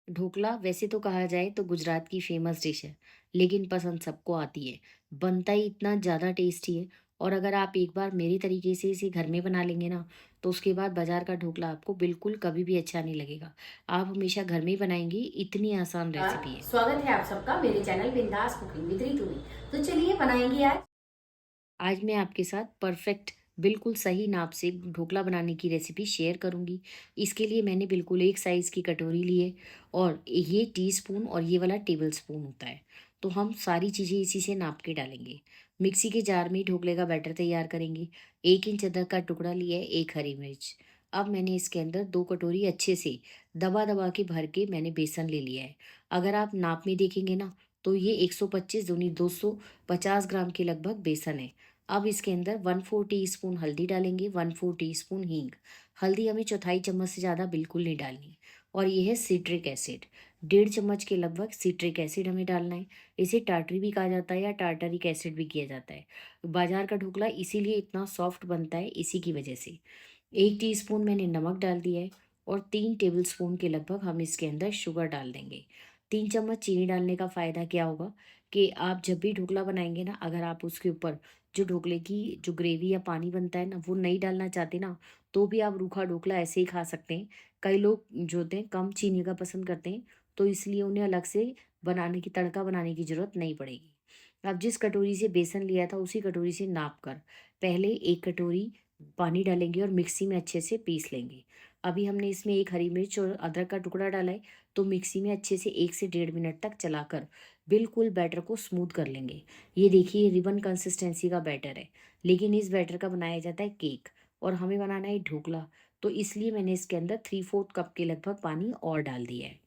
ढोकला वैसे तो कहा जाए तो गुजरात की फेमस डिश है, लेकिन पसंद सबको आती है। बनता ही इतना ज़्यादा टेस्टी है और अगर आप एक बार मेरी तरीके से इसे घर में बना लेंगे ना, तो उसके बाद बाज़ार का ढोकला आपको बिल्कुल कभी भी अच्छा नहीं लगेगा। आप हमेशा घर में ही बनाएँगी, इतनी आसान रेसिपी है। स्वागत है आप सबका मेरे चैनल बिंदास कुकिंग विद रितु में। तो चलिए बनाएंगे आज। आज मैं आपके साथ परफेक्ट बिल्कुल सही नाप से ढोकला बनाने की रेसिपी शेयर करूंगी। इसके लिए मैंने बिल्कुल एक साइज़ की कटोरी ली है और ये टीस्पून और ये वाला टेबल स्पून होता है। तो हम सारी चीज़ें इसी से नाप के डालेंगे। मिक्सी के जार में ढोकले का बैटर तैयार करेंगे। 1 इंच अदरक का टुकड़ा लिया है, एक हरी मिर्च। अब मैंने इसके अंदर 2 कटोरी अच्छे से दबा दबा के भर के मैंने बेसन ले लिया है। अगर आप नाप में देखेंगे ना, तो ये 125 दूनी 250 ग्राम के लगभग बेसन है। अब इसके अंदर 1/4 टीस्पून हल्दी डालेंगे, 1/4 टीस्पून हींग। हल्दी हमें चौथाई चम्मच से ज़्यादा बिल्कुल नहीं डालनी। और ये है सिट्रिक एसिड, 1.5 चम्मच के लगभग सिट्रिक एसिड हमें डालना है। इसे टाटरी भी कहा जाता है या टार्टरिक एसिड भी किया जाता है। बाजार का ढोकला इसीलिए इतना सॉफ्ट बनता है, इसी की वजह से। 1 टीस्पून मैंने नमक डाल दिया है और 3 टेबल स्पून के लगभग हम इसके अंदर शुगर डाल देंगे। 3 चम्मच चीनी डालने का फ़ायदा क्या होगा कि आप जब भी ढोकला बनाएंगे ना, अगर आप उसके ऊपर जो ढोकले की जो ग्रेवी या पानी बनता है ना, वो नहीं डालना चाहते ना, तो भी आप रूखा ढोकला ऐसे ही खा सकते हैं। कई लोग जो होते हैं कम चीनी का पसंद करते हैं, तो इसलिए उन्हें अलग से बनाने की तड़का बनाने की ज़रूरत नहीं पड़ेगी। अब जिस कटोरी से बेसन लिया था उसी कटोरी से नाप कर पहले 1 कटोरी पानी डालेंगे और मिक्सी में अच्छे से पीस लेंगे। अभी हमने इसमें एक हरी मिर्च और अदरक का टुकड़ा डाला है, तो मिक्सी में अच्छे से 1 से 1.5 मिनट तक चलाकर बिल्कुल बैटर को स्मूथ कर लेंगे। ये देखिए रिबन कंसिस्टेंसी का बैटर है, लेकिन इस बैटर का बनाया जाता है केक और हमें बनाना है ढोकला। तो इसलिए मैंने इसके अंदर 3/4 कप के लगभग पानी और डाल दिया है।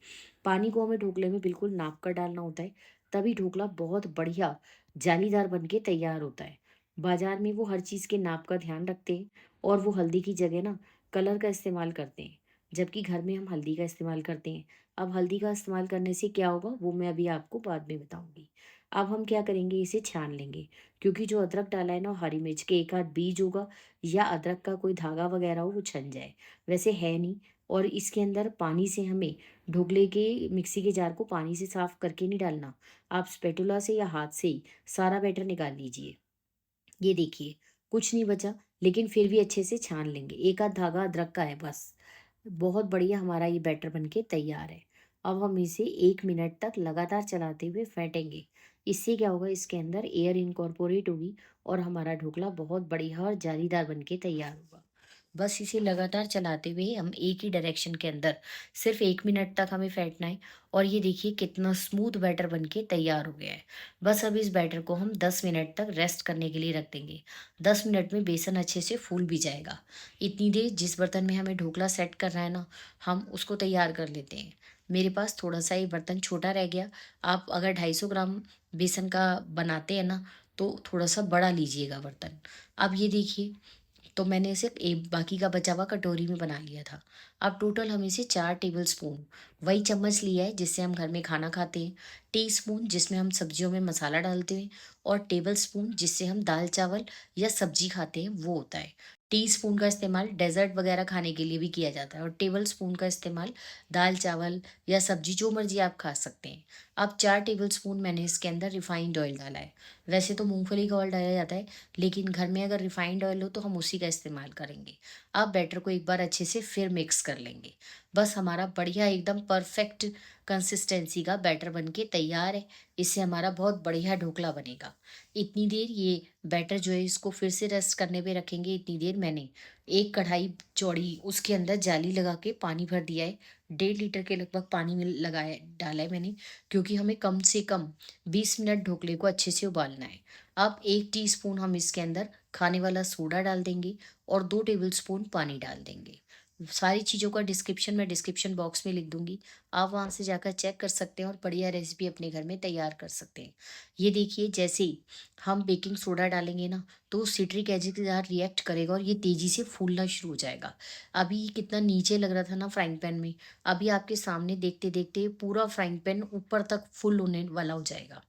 पानी को हमें ढोकले में बिल्कुल नाप कर डालना होता है, तभी ढोकला बहुत बढ़िया जालीदार बन के तैयार होता है। बाजार में वो हर चीज़ के नाप का ध्यान रखते हैं और वो हल्दी की जगह ना कलर का इस्तेमाल करते हैं, जबकि घर में हम हल्दी का इस्तेमाल करते हैं। अब हल्दी का इस्तेमाल करने से क्या होगा वो मैं अभी आपको बाद में बताऊंगी। अब हम क्या करेंगे, इसे छान लेंगे, क्योंकि जो अदरक डाला है ना, हरी मिर्च के एक आध बीज होगा या अदरक का कोई धागा वगैरह हो वो छन जाए, वैसे है नहीं। और इसके अंदर पानी से हमें ढोकले के मिक्सी के जार को पानी से साफ करके नहीं डालना। आप स्पेटुला से या हाथ से ही सारा बैटर निकाल लीजिए। ये देखिए, कुछ नहीं बचा, लेकिन फिर भी अच्छे से छान लेंगे। एक आध धागा अदरक का है बस। बहुत बढ़िया हमारा ये बैटर बनके तैयार है। अब हम इसे 1 मिनट तक लगातार चलाते हुए फेंटेंगे। इससे क्या होगा, इसके अंदर एयर इनकॉर्पोरेट होगी और हमारा ढोकला बहुत बढ़िया और जालीदार बनके तैयार होगा। बस इसे लगातार चलाते हुए हम एक ही डायरेक्शन के अंदर सिर्फ 1 मिनट तक हमें फेंटना है और ये देखिए कितना स्मूथ बैटर बनके तैयार हो गया है। बस अब इस बैटर को हम 10 मिनट तक रेस्ट करने के लिए रख देंगे। 10 मिनट में बेसन अच्छे से फूल भी जाएगा। इतनी देर जिस बर्तन में हमें ढोकला सेट करना है ना, हम उसको तैयार कर लेते हैं। मेरे पास थोड़ा-सा ये बर्तन छोटा रह गया। आप अगर 250 ग्राम बेसन का बनाते हैं ना, तो थोड़ा-सा बड़ा लीजिएगा बर्तन। अब ये देखिए, तो मैंने सिर्फ एक बाकी का बचा हुआ कटोरी में बना लिया था। अब टोटल हम इसे 4 टेबलस्पून, वही चम्मच लिया है जिससे हम घर में खाना खाते हैं, टीस्पून जिसमें हम सब्जियों में मसाला डालते हैं और टेबलस्पून जिससे हम दाल-चावल या सब्जी खाते हैं वो होता है। टीस्पून का इस्तेमाल डेज़र्ट वगैरह खाने के लिए भी किया जाता है और टेबलस्पून का इस्तेमाल दाल-चावल या सब्जी जो मर्ज़ी आप खा सकते हैं। अब 4 टेबलस्पून मैंने इसके अंदर रिफाइंड ऑयल डाला है। वैसे तो मूँगफली का ऑयल डाला जाता है, लेकिन घर में अगर रिफाइंड ऑयल हो तो हम उसी का इस्तेमाल करेंगे। अब बैटर को एक बार अच्छे से फिर मिक्स कर लेंगे। बस हमारा बढ़िया एकदम परफेक्ट कंसिस्टेंसी का बैटर बनके तैयार है। इससे हमारा बहुत बढ़िया ढोकला बनेगा। इतनी देर ये बैटर जो है इसको फिर से रेस्ट करने पे रखेंगे। इतनी देर मैंने एक कढ़ाई चौड़ी उसके अंदर जाली लगा के पानी भर दिया है। 1.5 लीटर के लगभग पानी में लगाया डाला है मैंने, क्योंकि हमें कम से कम 20 मिनट ढोकले को अच्छे से उबालना है। अब 1 टीस्पून हम इसके अंदर खाने वाला सोडा डाल देंगे और 2 टेबलस्पून पानी डाल देंगे। सारी चीज़ों का डिस्क्रिप्शन मैं डिस्क्रिप्शन बॉक्स में लिख दूँगी। आप वहाँ से जाकर चेक कर सकते हैं और बढ़िया रेसिपी अपने घर में तैयार कर सकते हैं। ये देखिए, जैसे ही हम बेकिंग सोडा डालेंगे ना, तो सिट्रिक एसिड के साथ रिएक्ट करेगा और ये तेज़ी से फूलना शुरू हो जाएगा। अभी ये कितना नीचे लग रहा था ना फ्राइंग पैन में, अभी आपके सामने देखते-देखते पूरा फ्राइंग पैन ऊपर तक फुल होने वाला हो जाएगा।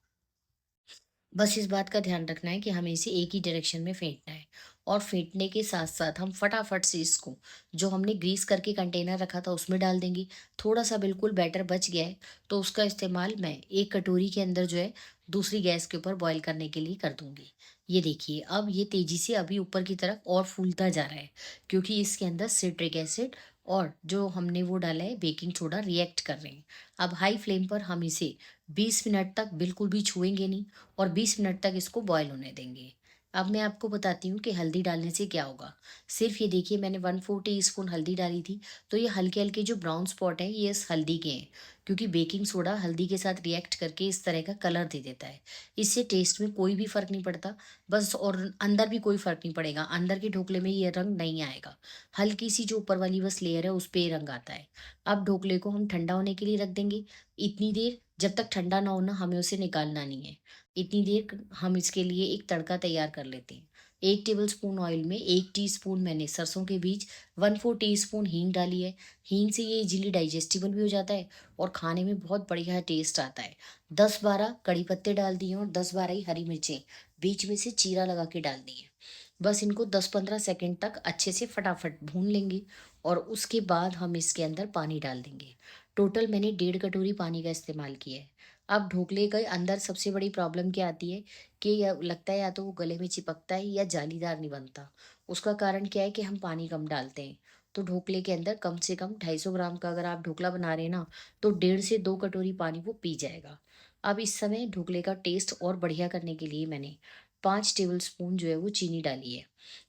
बस इस बात का ध्यान रखना है कि हमें इसे एक ही डायरेक्शन में फेंटना है और फेंटने के साथ-साथ हम फटाफट से इसको जो हमने ग्रीस करके कंटेनर रखा था उसमें डाल देंगे। थोड़ा-सा बिल्कुल बैटर बच गया है तो उसका इस्तेमाल मैं एक कटोरी के अंदर जो है दूसरी गैस के ऊपर बॉयल करने के लिए कर दूँगी। ये देखिए अब ये तेज़ी से अभी ऊपर की तरफ और फूलता जा रहा है क्योंकि इसके अंदर सिट्रिक एसिड और जो हमने वो डाला है बेकिंग सोडा रिएक्ट कर रहे हैं। अब हाई फ्लेम पर हम इसे 20 मिनट तक बिल्कुल भी छुएँगे नहीं और 20 मिनट तक इसको बॉयल होने देंगे। अब मैं आपको बताती हूँ कि हल्दी डालने से क्या होगा। सिर्फ़ ये देखिए मैंने 1/4 टीस्पून हल्दी डाली थी, तो ये हल्के-हल्के जो ब्राउन स्पॉट हैं ये इस हल्दी के हैं, क्योंकि बेकिंग सोडा हल्दी के साथ रिएक्ट करके इस तरह का कलर दे देता है। इससे टेस्ट में कोई भी फ़र्क नहीं पड़ता, बस और अंदर भी कोई फ़र्क नहीं पड़ेगा, अंदर के ढोकले में ये रंग नहीं आएगा। हल्की-सी जो ऊपर वाली बस लेयर है उस पे ये रंग आता है। अब ढोकले को हम ठंडा होने के लिए रख देंगे, इतनी देर जब तक ठंडा ना हो ना हमें उसे निकालना नहीं है। इतनी देर हम इसके लिए एक तड़का तैयार कर लेते हैं। 1 टेबलस्पून ऑयल में 1 टीस्पून मैंने सरसों के बीज, 1/4 टीस्पून हींग डाली है। हींग से ये इज़िली डाइजेस्टिबल भी हो जाता है और खाने में बहुत बढ़िया टेस्ट आता है। 10-12 कड़ी पत्ते डाल दिए और 10-12 ही हरी मिर्चें बीच में से चीरा लगा के डाल दी है। बस इनको 10-15 सेकंड तक अच्छे से फटाफट भून लेंगे और उसके बाद हम इसके अंदर पानी डाल देंगे। टोटल मैंने 1.5 कटोरी पानी का इस्तेमाल किया है। अब ढोकले के अंदर सबसे बड़ी प्रॉब्लम क्या आती है कि या लगता है या तो वो गले में चिपकता है या जालीदार नहीं बनता। उसका कारण क्या है कि हम पानी कम डालते हैं। तो ढोकले के अंदर कम से कम 250 ग्राम का अगर आप ढोकला बना रहे हैं ना, तो 1.5 से 2 कटोरी पानी वो पी जाएगा। अब इस समय ढोकले का टेस्ट और बढ़िया करने के लिए मैंने 5 टेबलस्पून जो है वो चीनी डाली है।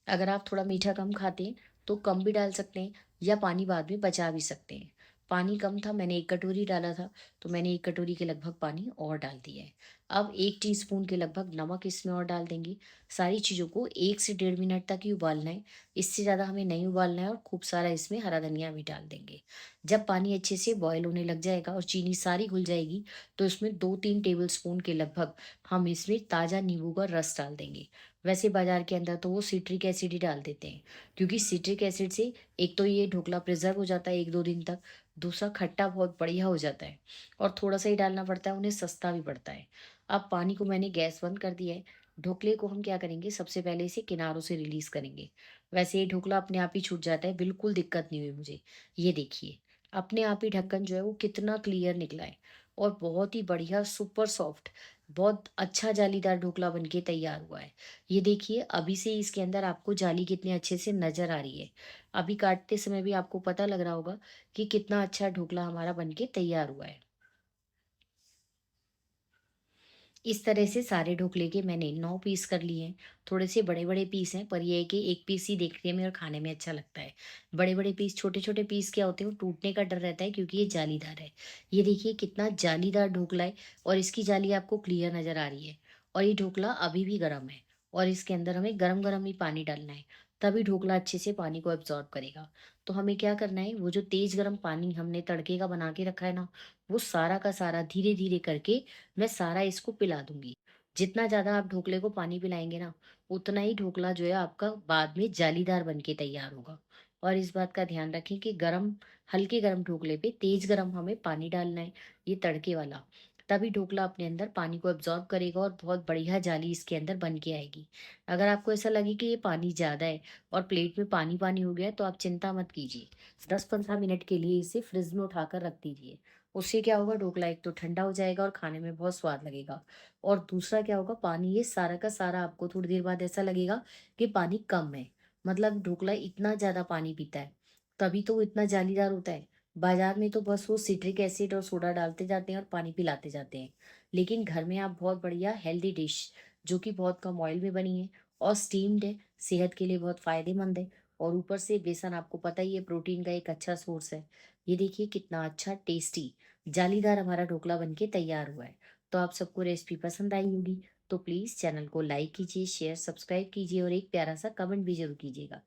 अगर आप थोड़ा मीठा कम खाते हैं, तो कम भी डाल सकते हैं या पानी बाद में बचा भी सकते हैं। पानी कम था, मैंने 1 कटोरी डाला था, तो मैंने 1 कटोरी के लगभग पानी और डाल दिया है। अब 1 टीस्पून के लगभग नमक इसमें और डाल देंगे। सारी चीज़ों को 1 से 1.5 मिनट तक ही उबालना है, इससे ज़्यादा हमें नहीं उबालना है और खूब सारा इसमें हरा धनिया भी डाल देंगे। जब पानी अच्छे से बॉयल होने लग जाएगा और चीनी सारी घुल जाएगी, तो इसमें 2-3 टेबलस्पून के लगभग हम इसमें ताज़ा नींबू का रस डाल देंगे। वैसे बाज़ार के अंदर तो वो सिट्रिक एसिड ही डाल देते हैं, क्योंकि सिट्रिक एसिड से एक तो ये ढोकला प्रिज़र्व हो जाता है 1-2 दिन तक, दूसरा खट्टा बहुत बढ़िया हो जाता है और थोड़ा-सा ही डालना पड़ता है, उन्हें सस्ता भी पड़ता है। अब पानी को मैंने गैस बंद कर दिया है। ढोकले को हम क्या करेंगे, सबसे पहले इसे किनारों से रिलीज़ करेंगे। वैसे ये ढोकला अपने आप ही छूट जाता है, बिल्कुल दिक्कत नहीं हुई मुझे। ये देखिए, अपने आप ही ढक्कन जो है वो कितना क्लियर निकला है और बहुत ही बढ़िया सुपर सॉफ्ट, बहुत अच्छा जालीदार ढोकला बन के तैयार हुआ है। ये देखिए, अभी से ही इसके अंदर आपको जाली कितने अच्छे से नज़र आ रही है। अभी काटते समय भी आपको पता लग रहा होगा कि कितना अच्छा ढोकला हमारा बनके तैयार हुआ है। इस तरह से सारे ढोकले के मैंने 9 पीस कर लिए हैं। थोड़े से बड़े-बड़े पीस हैं, पर ये है कि 1 पीस ही देखने में और खाने में अच्छा लगता है। बड़े-बड़े पीस, छोटे-छोटे पीस क्या होते हैं, वो टूटने का डर रहता है क्योंकि ये जालीदार है। ये देखिए कितना जालीदार ढोकला है और इसकी जाली आपको क्लियर नज़र आ रही है और ये ढोकला अभी भी गरम है और इसके अंदर हमें गरम-गरम ही पानी डालना है, तभी ढोकला अच्छे से पानी को एब्ज़ॉर्ब करेगा। तो हमें क्या करना है, वो जो तेज़ गरम पानी हमने तड़के का बना के रखा है ना, वो सारा का सारा धीरे-धीरे करके मैं सारा इसको पिला दूँगी। जितना ज़्यादा आप ढोकले को पानी पिलाएँगे ना, उतना ही ढोकला जो है आपका बाद में जालीदार बन के तैयार होगा। और इस बात का ध्यान रखें कि हल्के गरम ढोकले पे तेज़ गरम हमें पानी डालना है, ये तड़के वाला। तभी ढोकला अपने अंदर पानी को एब्ज़ॉर्ब करेगा और बहुत बढ़िया जाली इसके अंदर बन के आएगी। अगर आपको ऐसा लगे कि ये पानी ज़्यादा है और प्लेट में पानी-पानी हो गया है, तो आप चिंता मत कीजिए। 10-15 मिनट के लिए इसे फ्रिज में उठाकर रख दीजिए। उससे क्या होगा, ढोकला एक तो ठंडा हो जाएगा और खाने में बहुत स्वाद लगेगा और दूसरा क्या होगा, पानी ये सारा का सारा आपको थोड़ी देर बाद ऐसा लगेगा कि पानी कम है। मतलब ढोकला इतना ज़्यादा पानी पीता है, तभी तो वो इतना जालीदार होता है। बाजार में तो बस वो सिट्रिक एसिड और सोडा डालते जाते हैं और पानी पिलाते जाते हैं। लेकिन घर में आप बहुत बढ़िया हेल्दी डिश जो कि बहुत कम ऑयल में बनी है और स्टीम्ड है, सेहत के लिए बहुत फ़ायदेमंद है और ऊपर से बेसन आपको पता ही है प्रोटीन का एक अच्छा सोर्स है। ये देखिए कितना अच्छा टेस्टी जालीदार हमारा ढोकला बनके तैयार हुआ है। तो आप सबको रेसिपी पसंद आई होगी, तो प्लीज़ चैनल को लाइक कीजिए, शेयर, सब्सक्राइब कीजिए और एक प्यारा सा कमेंट भी ज़रूर कीजिएगा।